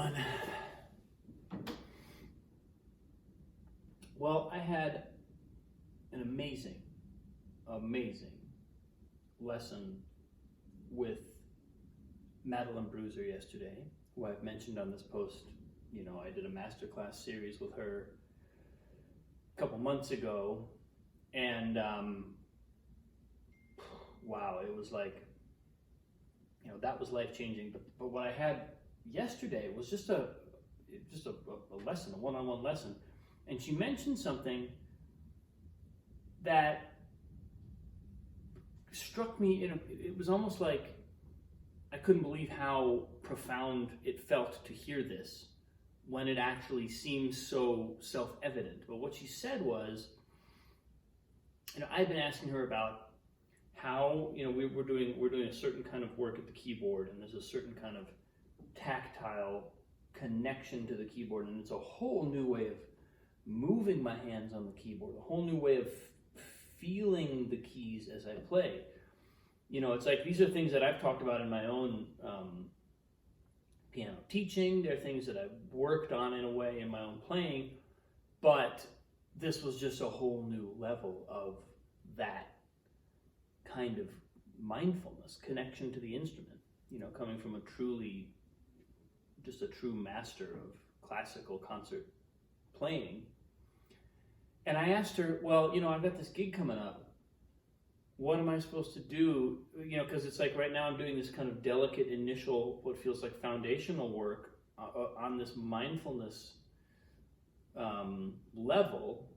everyone. Well, I had an amazing lesson with Madeline Bruser yesterday, who I've mentioned on this post. You know, I did a masterclass series with her a couple months ago, and wow, it was like, you know, that was life-changing. But what I had yesterday was just a lesson, a one-on-one lesson. And she mentioned something that struck me. It was almost like I couldn't believe how profound it felt to hear this when it actually seems so self-evident. But what she said was, you know, I've been asking her about how, you know, we're doing a certain kind of work at the keyboard, and there's a certain kind of tactile connection to the keyboard, and it's a whole new way of moving my hands on the keyboard, a whole new way of feeling the keys as I play. You know, it's like these are things that I've talked about in my own piano teaching. They're things that I've worked on in a way in my own playing, but this was just a whole new level of that kind of mindfulness, connection to the instrument, you know, coming from a true master of classical concert playing. And I asked her, well, you know, I've got this gig coming up. What am I supposed to do? You know, because it's like right now I'm doing this kind of delicate initial, what feels like foundational work on this mindfulness level.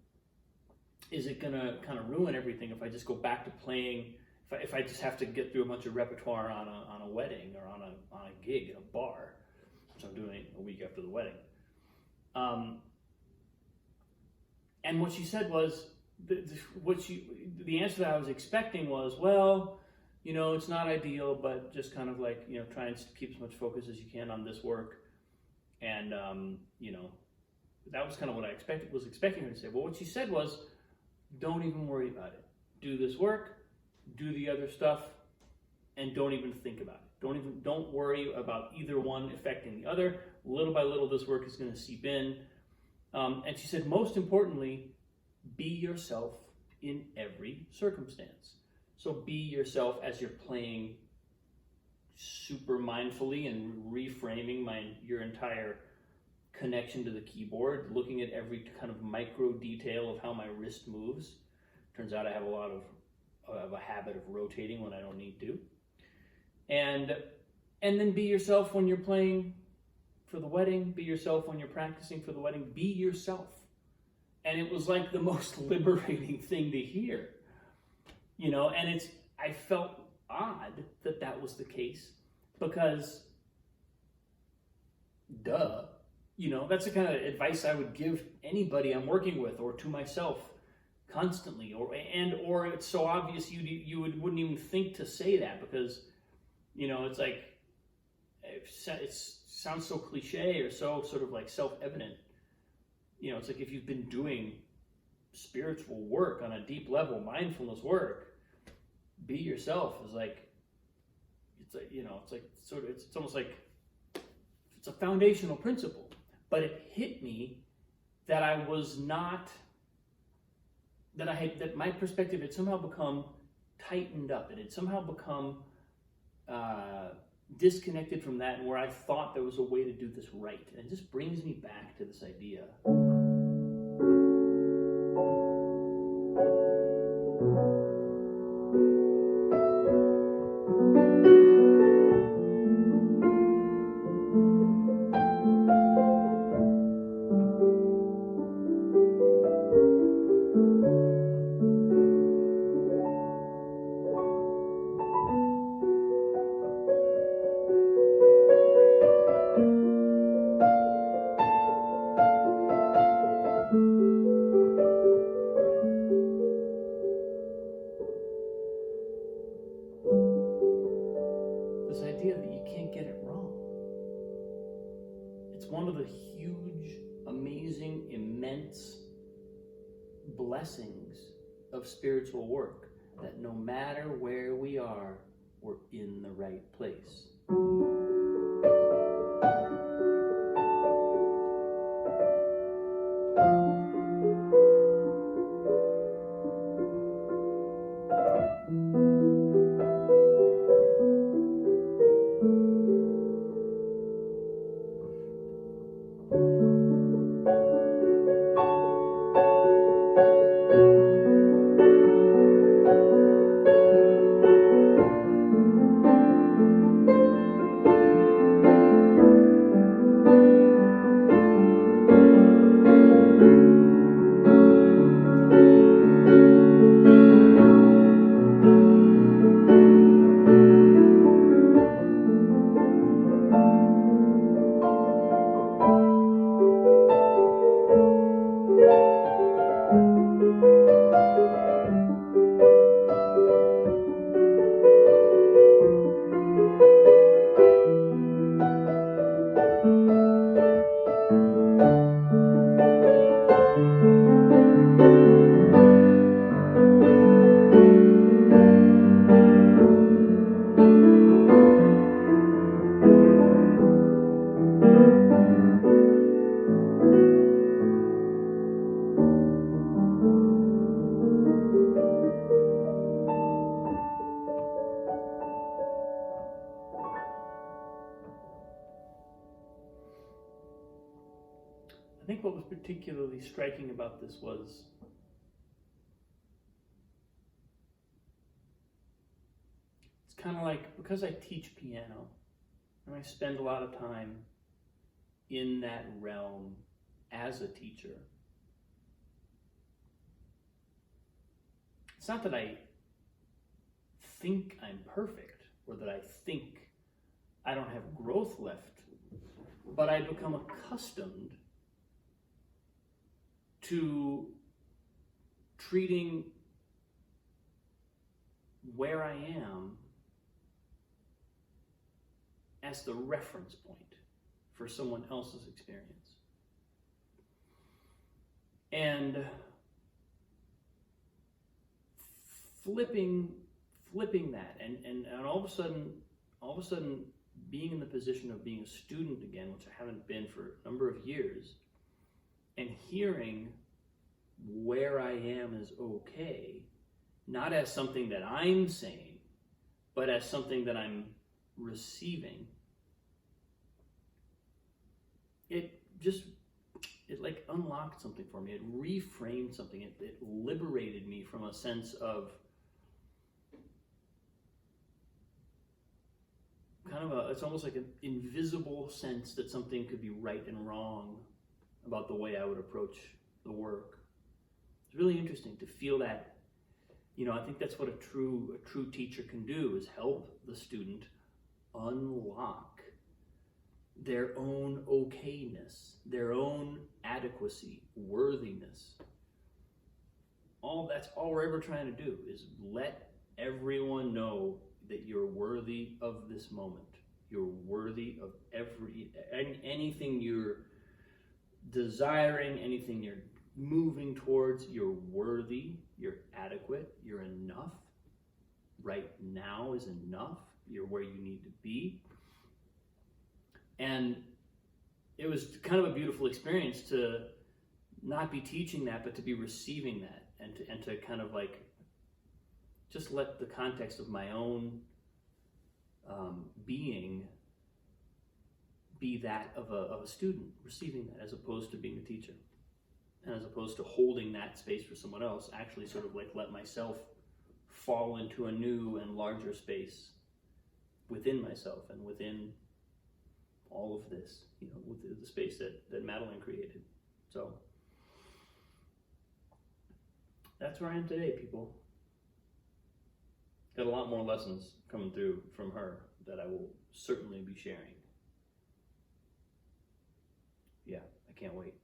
Is it going to kind of ruin everything if I just go back to playing? If I just have to get through a bunch of repertoire on a wedding or on a gig at a bar, which I'm doing a week after the wedding. And what she said was, the answer that I was expecting was, well, you know, it's not ideal, but just kind of like, you know, try and keep as much focus as you can on this work. And, you know, that was kind of what I was expecting her to say. But what she said was, don't even worry about it. Do this work, do the other stuff, and don't even think about it. Don't worry about either one affecting the other. Little by little, this work is going to seep in. And she said, most importantly, be yourself in every circumstance. So be yourself as you're playing super mindfully and reframing your entire connection to the keyboard, looking at every kind of micro detail of how my wrist moves. Turns out I have a habit of rotating when I don't need to. And then be yourself when you're playing for the wedding, be yourself when you're practicing for the wedding, be yourself. And it was like the most liberating thing to hear, you know, and I felt odd that was the case because, duh, you know, that's the kind of advice I would give anybody I'm working with or to myself constantly, or it's so obvious you wouldn't even think to say that because, you know, it's like, it sounds so cliche or so sort of like self-evident. You know, it's like if you've been doing spiritual work on a deep level, mindfulness work, be yourself is like, it's like, you know, it's like sort of, it's almost like it's a foundational principle. But it hit me that that my perspective had somehow become tightened up. It had somehow become disconnected from that, and where I thought there was a way to do this right. And it just brings me back to this idea. One of the huge, amazing, immense blessings of spiritual work, that no matter where we are, we're in the right place. think what was particularly striking about this was it's kind of like, because I teach piano and I spend a lot of time in that realm as a teacher, it's not that I think I'm perfect or that I think I don't have growth left, but I become accustomed to treating where I am as the reference point for someone else's experience. And flipping that and all of a sudden being in the position of being a student again, which I haven't been for a number of years, and hearing where I am is okay, not as something that I'm saying, but as something that I'm receiving. It like unlocked something for me. It reframed something. It liberated me from a sense of it's almost like an invisible sense that something could be right and wrong about the way I would approach the work. It's really interesting to feel that. I think that's what a true teacher can do, is help the student unlock their own okayness, their own adequacy, worthiness. That's all we're ever trying to do, is let everyone know that you're worthy of this moment. You're worthy of anything you're desiring, anything you're moving towards. You're worthy, you're adequate, you're enough. Right now is enough. You're where you need to be. And it was kind of a beautiful experience to not be teaching that, but to be receiving that, and to kind of like just let the context of my own being be that of a student, receiving that, as opposed to being a teacher, and as opposed to holding that space for someone else. Actually sort of like let myself fall into a new and larger space within myself and within all of this, with the space that Madeline created. So that's where I am today, people. Got a lot more lessons coming through from her that I will certainly be sharing. Yeah, I can't wait.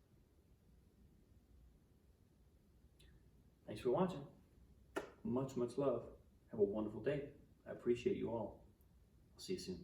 Thanks for watching. Much, much love. Have a wonderful day. I appreciate you all. I'll see you soon.